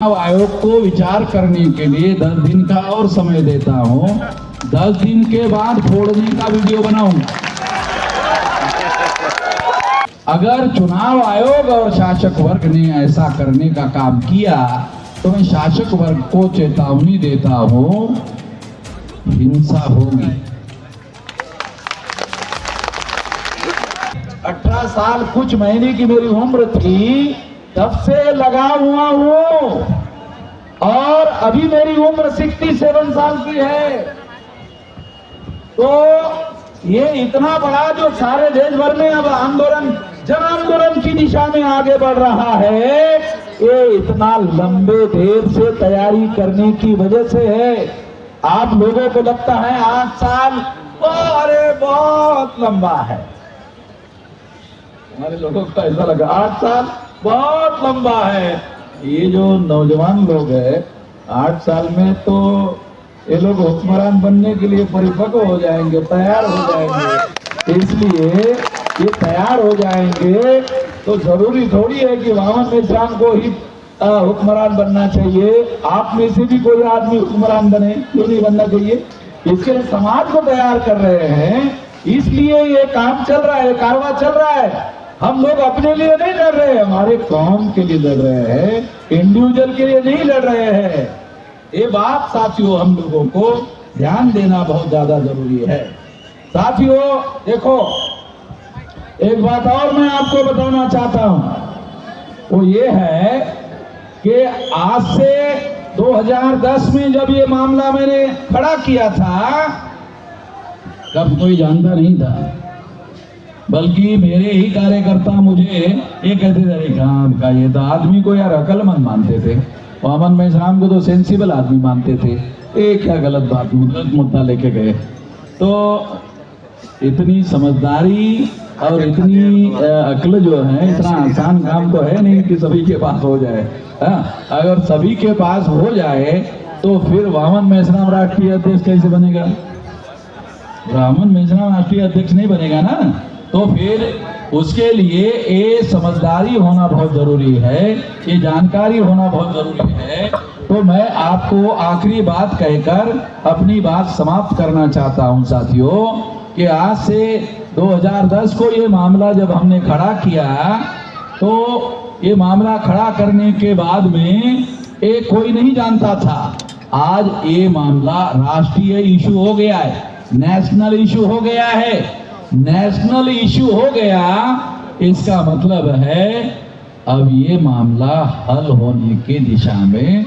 चुनाव आयोग को विचार करने के लिए 10 दिन का और समय देता हूं। 10 दिन के बाद फोड़ने का वीडियो बनाऊंगा। अगर चुनाव आयोग और शासक वर्ग ने ऐसा करने का काम किया तो मैं शासक वर्ग को चेतावनी देता हूं, हिंसा होगी। 18 साल कुछ महीने की मेरी उम्र थी, तब से लगा हुआ हूं और अभी मेरी उम्र 67 साल की है। तो ये इतना बड़ा जो सारे देश भर में अब आंदोलन, जन आंदोलन की दिशा में आगे बढ़ रहा है, ये इतना लंबे देर से तैयारी करने की वजह से है। आप लोगों को लगता है 8 साल अरे बहुत लंबा है, हमारे लोगों को ऐसा लगा 8 साल बहुत लंबा है। ये जो नौजवान लोग हैं 8 साल में तो ये लोग हुक्मरान बनने के लिए परिपक्व हो जाएंगे, तैयार हो जाएंगे। इसलिए ये तैयार हो जाएंगे तो जरूरी थोड़ी है कि वामन मेश्राम को ही हुक्मरान बनना चाहिए। आप में से भी कोई आदमी हुक्मरान बने, क्यों नहीं बनना चाहिए? इसके लिए समाज को तैयार कर रहे हैं, इसलिए ये काम चल रहा है, कारवां चल रहा है। हम लोग अपने लिए नहीं लड़ रहे हैं, हमारे कौम के लिए लड़ रहे हैं, इंडिविजुअल के लिए नहीं लड़ रहे हैं। ये बात साथियों हम लोगों को ध्यान देना बहुत ज्यादा जरूरी है। साथियों देखो, एक बात और मैं आपको बताना चाहता हूं, वो ये है कि आज से 2010 में जब ये मामला मैंने खड़ा किया था, तब कोई जानता नहीं था, बल्कि मेरे ही कार्यकर्ता मुझे ये कहते थे काम का ये तो आदमी को यार अकलमंद मानते थे, वामन मेश्राम को तो सेंसिबल आदमी मानते थे। ये क्या गलत बात मुद्दा लेके गए। तो इतनी समझदारी और इतनी अक्ल जो है, इतना आसान काम तो है नहीं कि सभी के पास हो जाए। अगर सभी के पास हो जाए तो फिर वामन मेश्राम राष्ट्रीय अध्यक्ष कैसे बनेगा? वामन मेश्राम राष्ट्रीय अध्यक्ष नहीं बनेगा ना। तो फिर उसके लिए ये समझदारी होना बहुत जरूरी है, ये जानकारी होना बहुत जरूरी है। तो मैं आपको आखिरी बात कहकर अपनी बात समाप्त करना चाहता हूं साथियों, कि आज से 2010 को ये मामला जब हमने खड़ा किया, तो ये मामला खड़ा करने के बाद में ये कोई नहीं जानता था। आज ये मामला राष्ट्रीय इशू हो गया है, नेशनल इशू हो गया है। नेशनल इशू हो गया, इसका मतलब है अब ये मामला हल होने की दिशा में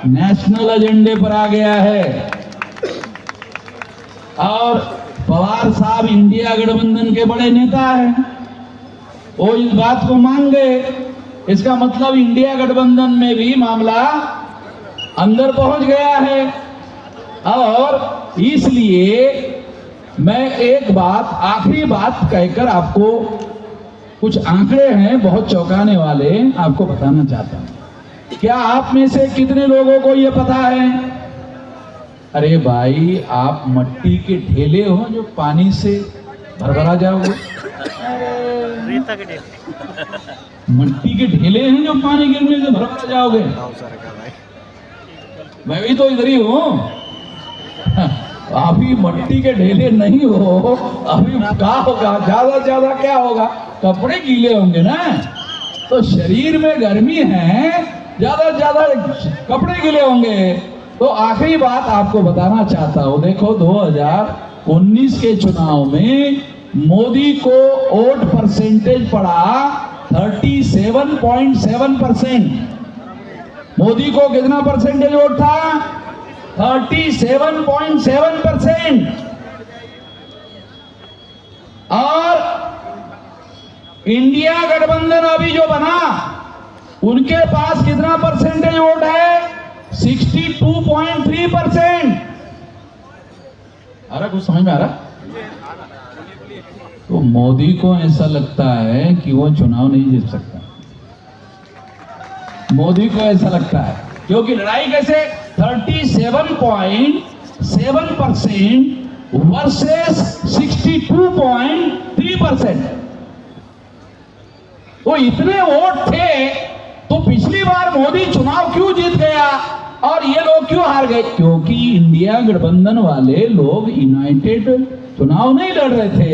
नेशनल एजेंडे पर आ गया है। और पवार साहब इंडिया गठबंधन के बड़े नेता हैं, वो इस बात को मान गए। इसका मतलब इंडिया गठबंधन में भी मामला अंदर पहुंच गया है। और इसलिए मैं एक बात, आखिरी बात कहकर आपको कुछ आंकड़े हैं बहुत चौंकाने वाले, आपको बताना चाहता हूं। क्या आप में से कितने लोगों को यह पता है? अरे भाई, आप मट्टी के ढेले हो जो पानी से भरभरा जाओगे। मट्टी के ढेले हैं जो पानी गिरने से भरभरा जाओगे। मैं भी तो इधर ही हूं। अभी मट्टी के ढेले नहीं हो, अभी क्या होगा? ज्यादा से ज्यादा क्या होगा? कपड़े गीले होंगे ना। तो शरीर में गर्मी है, ज्यादा से ज्यादा कपड़े गीले होंगे। तो आखिरी बात आपको बताना चाहता हूं, देखो 2019 के चुनाव में मोदी को वोट परसेंटेज पड़ा 37.7%। मोदी को कितना परसेंटेज वोट था? 37.7%। और इंडिया गठबंधन अभी जो बना, उनके पास कितना परसेंटेज वोट है? 62.3%। अरे कुछ समझ में आ रहा? तो मोदी को ऐसा लगता है कि वो चुनाव नहीं जीत सकता। मोदी को ऐसा लगता है, क्योंकि लड़ाई कैसे 37.7% वर्सेस 62.3%। वो इतने वोट थे तो पिछली बार मोदी चुनाव क्यों जीत गया और ये लोग क्यों हार गए? क्योंकि इंडिया गठबंधन वाले लोग यूनाइटेड चुनाव नहीं लड़ रहे थे।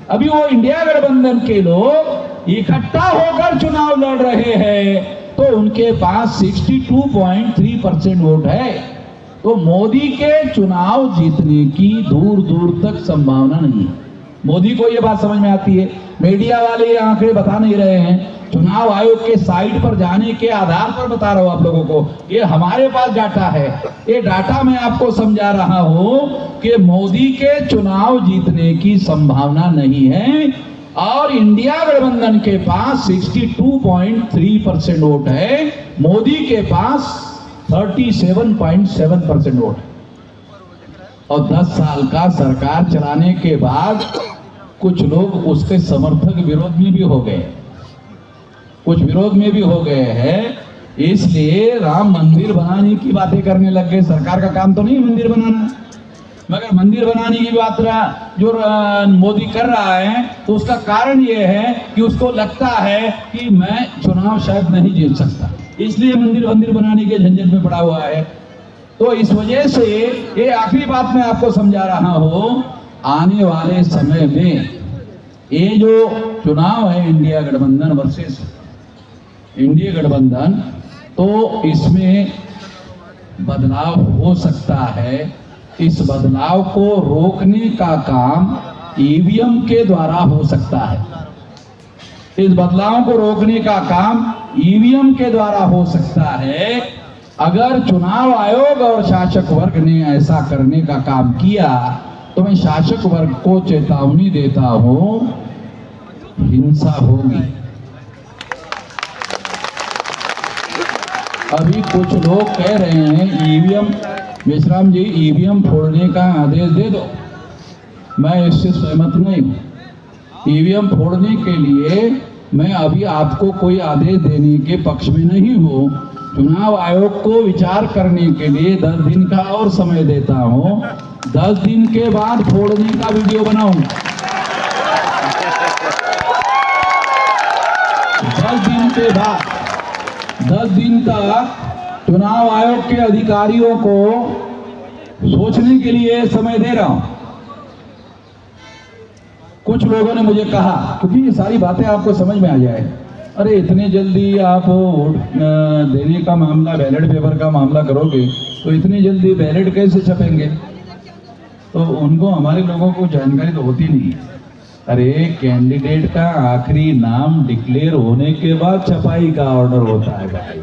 अभी वो इंडिया गठबंधन के लोग इकट्ठा होकर चुनाव लड़ रहे हैं, तो उनके पास 62.3% वोट है। तो मोदी के चुनाव जीतने की दूर दूर तक संभावना नहीं है। मोदी को ये बात समझ में आती है। मीडिया वाले ये आंकड़े बता नहीं रहे हैं, चुनाव आयोग के साइट पर जाने के आधार पर बता रहा हूं आप लोगों को। ये हमारे पास डाटा है, ये डाटा मैं आपको समझा रहा हूं कि मोदी के चुनाव जीतने की संभावना नहीं है और इंडिया गठबंधन के पास 62.3% वोट है, मोदी के पास 37.7% वोट है। और 10 साल का सरकार चलाने के बाद कुछ लोग उसके समर्थक विरोध में भी हो गए, कुछ विरोध में भी हो गए हैं, इसलिए राम मंदिर बनाने की बातें करने लग गए। सरकार का काम तो नहीं मंदिर बनाना, मगर मंदिर बनाने की बात जो मोदी कर रहा है तो उसका कारण ये है कि उसको लगता है कि मैं चुनाव शायद नहीं जीत सकता, इसलिए मंदिर बनाने के झंझट में पड़ा हुआ है। तो इस वजह से ये आखिरी बात मैं आपको समझा रहा हूं, आने वाले समय में ये जो चुनाव है इंडिया गठबंधन वर्सेस इंडिया गठबंधन, तो इसमें बदलाव हो सकता है। इस बदलाव को रोकने का काम ईवीएम के द्वारा हो सकता है। इस बदलाव को रोकने का काम ईवीएम के द्वारा हो सकता है। अगर चुनाव आयोग और शासक वर्ग ने ऐसा करने का काम किया तो मैं शासक वर्ग को चेतावनी देता हूं, हिंसा होगी। अभी कुछ लोग कह रहे हैं ईवीएम, विश्राम जी ईवीएम फोड़ने का आदेश दे दो, मैं इससे सहमत नहीं हूं। ईवीएम फोड़ने के लिए मैं अभी आपको कोई आदेश देने के पक्ष में नहीं हूं। चुनाव आयोग को विचार करने के लिए 10 दिन का और समय देता हूं। 10 दिन के बाद फोड़ने का वीडियो बनाऊंगा। 10 दिन के बाद 10 दिन तक चुनाव आयोग के अधिकारियों को सोचने के लिए समय दे रहा हूं। कुछ लोगों ने मुझे कहा, क्योंकि ये सारी बातें आपको समझ में आ जाए, अरे इतने जल्दी आप वोट देने का मामला, बैलेट पेपर का मामला करोगे तो इतनी जल्दी बैलेट कैसे छपेंगे? तो उनको, हमारे लोगों को जानकारी तो होती नहीं है। अरे कैंडिडेट का आखिरी नाम डिक्लेयर होने के बाद छपाई का ऑर्डर होता है भाई।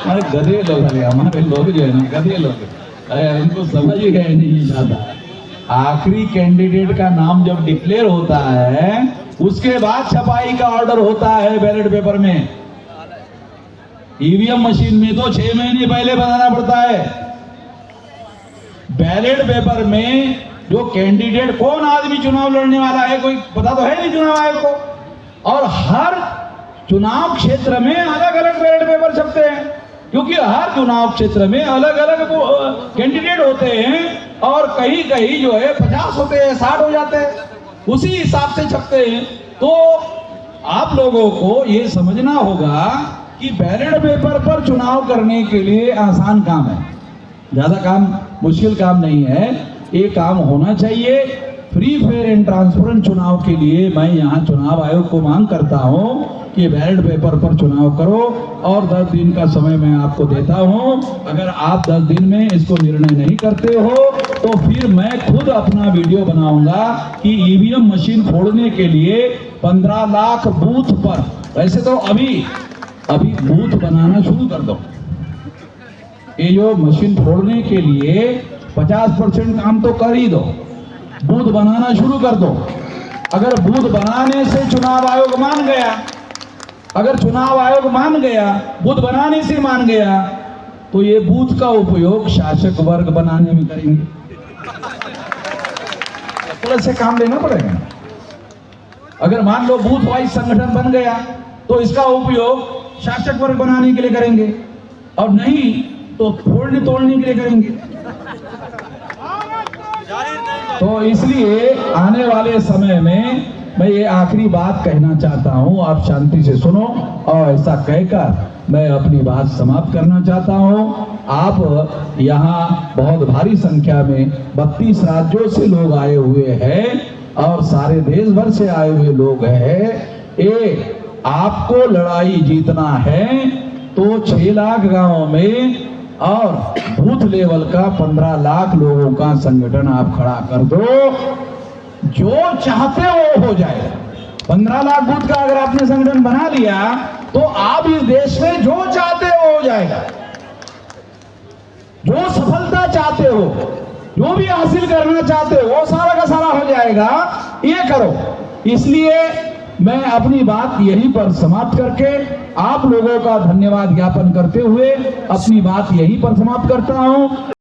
अरे गधे लोग, अरे हमारे लोग जो है ना गधे लोग, अरे उनको समझ ही गए नहीं जाता। आखिरी कैंडिडेट का नाम जब डिक्लेयर होता है उसके बाद छपाई का ऑर्डर होता है बैलेट पेपर में। ईवीएम मशीन में तो 6 महीने पहले बनाना पड़ता है। बैलेट पेपर में जो कैंडिडेट, कौन आदमी चुनाव लड़ने वाला है कोई पता तो है नहीं चुनाव आयोग को, और हर चुनाव क्षेत्र में अलग अलग बैलेट पेपर छपते हैं, क्योंकि हर चुनाव क्षेत्र में अलग अलग कैंडिडेट होते हैं और कहीं कहीं जो है 50 होते हैं, 60 हो जाते हैं, उसी हिसाब से छपते हैं। तो आप लोगों को ये समझना होगा कि बैलेट पेपर पर चुनाव करने के लिए आसान काम है, ज्यादा काम, मुश्किल काम नहीं है। ये काम होना चाहिए। फ्री फेयर एंड ट्रांसपेरेंट चुनाव के लिए मैं यहाँ चुनाव आयोग को मांग करता हूँ कि बैलेट पेपर पर चुनाव करो, और 10 दिन का समय मैं आपको देता हूँ। अगर आप 10 दिन में इसको निर्णय नहीं करते हो तो फिर मैं खुद अपना वीडियो बनाऊंगा कि ईवीएम मशीन फोड़ने के लिए 15 लाख बूथ पर, वैसे तो अभी बूथ बनाना शुरू कर दो। ये जो मशीन फोड़ने के लिए 50% काम तो कर ही दो, बूथ बनाना शुरू कर दो। अगर बूथ बनाने से चुनाव आयोग मान गया, अगर चुनाव आयोग मान गया, बूथ बनाने से मान गया, तो ये बूथ का उपयोग शासक वर्ग बनाने में करेंगे। तो ऐसे काम लेना पड़ेगा। अगर मान लो बूथ वाइज संगठन बन गया तो इसका उपयोग शासक वर्ग बनाने के लिए करेंगे, और नहीं तो फोड़ने तोड़ने के लिए करेंगे। तो इसलिए आने वाले समय में मैं ये आखिरी बात कहना चाहता हूं, आप शांति से सुनो और ऐसा कहकर मैं अपनी बात समाप्त करना चाहता हूँ। आप यहाँ बहुत भारी संख्या में 32 राज्यों से लोग आए हुए हैं और सारे देश भर से आए हुए लोग हैं। ये आपको लड़ाई जीतना है तो 6 लाख गांवों में और बूथ लेवल का 15 लाख लोगों का संगठन आप खड़ा कर दो। जो चाहते हो जाएगा। 15 लाख बूथ का अगर आपने संगठन बना लिया तो आप इस देश में जो चाहते हो जाएगा। जो सफलता चाहते हो, जो भी हासिल करना चाहते हो, वो सारा का सारा हो जाएगा। ये करो। इसलिए मैं अपनी बात यहीं पर समाप्त करके आप लोगों का धन्यवाद ज्ञापन करते हुए अपनी बात यहीं पर समाप्त करता हूं।